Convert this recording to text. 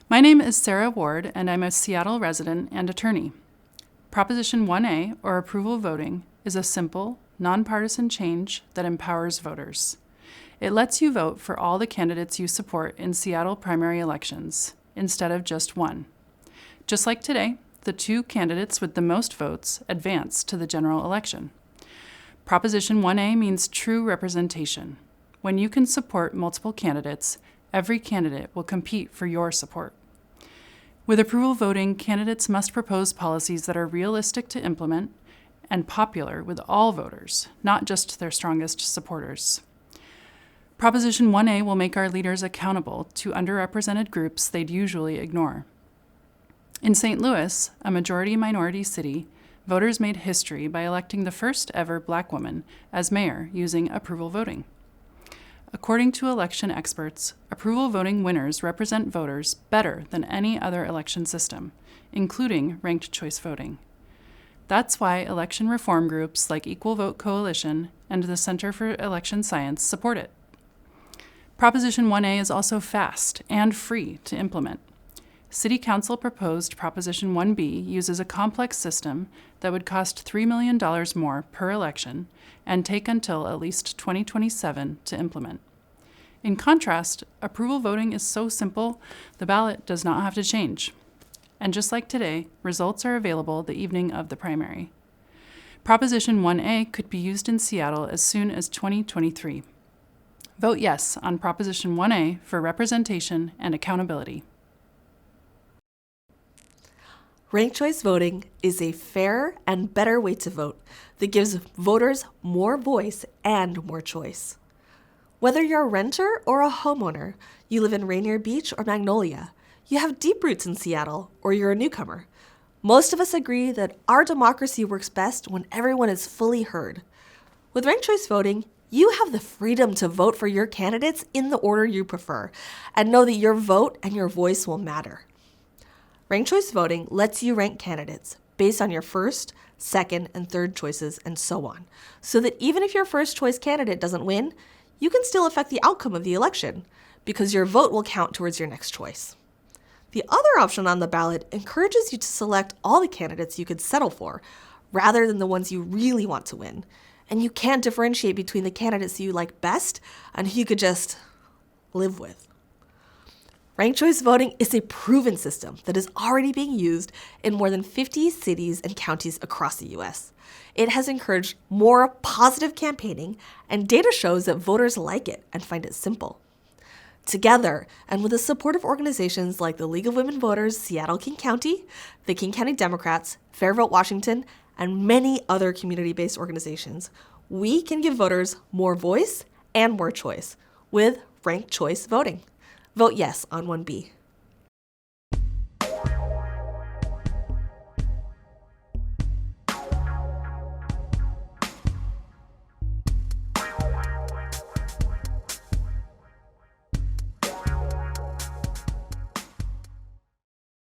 My name is Sarah Ward, and I'm a Seattle resident and attorney. Proposition 1A, or approval voting, is a simple, nonpartisan change that empowers voters. It lets you vote for all the candidates you support in Seattle primary elections, instead of just one. Just like today, the two candidates with the most votes advance to the general election. Proposition 1A means true representation. When you can support multiple candidates, every candidate will compete for your support. With approval voting, candidates must propose policies that are realistic to implement and popular with all voters, not just their strongest supporters. Proposition 1A will make our leaders accountable to underrepresented groups they'd usually ignore. In St. Louis, a majority-minority city, voters made history by electing the first ever Black woman as mayor using approval voting. According to election experts, approval voting winners represent voters better than any other election system, including ranked choice voting. That's why election reform groups like Equal Vote Coalition and the Center for Election Science support it. Proposition 1A is also fast and free to implement. City Council proposed Proposition 1B uses a complex system that would cost $3 million more per election and take until at least 2027 to implement. In contrast, approval voting is so simple, the ballot does not have to change. And just like today, results are available the evening of the primary. Proposition 1A could be used in Seattle as soon as 2023. Vote yes on Proposition 1A for representation and accountability. Ranked choice voting is a fairer and better way to vote that gives voters more voice and more choice. Whether you're a renter or a homeowner, you live in Rainier Beach or Magnolia, you have deep roots in Seattle, or you're a newcomer, most of us agree that our democracy works best when everyone is fully heard. With ranked choice voting, you have the freedom to vote for your candidates in the order you prefer, and know that your vote and your voice will matter. Ranked choice voting lets you rank candidates based on your first, second, and third choices, and so on, so that even if your first choice candidate doesn't win, you can still affect the outcome of the election, because your vote will count towards your next choice. The other option on the ballot encourages you to select all the candidates you could settle for, rather than the ones you really want to win, and you can't differentiate between the candidates you like best and who you could just live with. Ranked choice voting is a proven system that is already being used in more than 50 cities and counties across the U.S. It has encouraged more positive campaigning, and data shows that voters like it and find it simple. Together, and with the support of organizations like the League of Women Voters Seattle-King County, the King County Democrats, Fair Vote Washington, and many other community-based organizations, we can give voters more voice and more choice with ranked choice voting. Vote yes on 1B.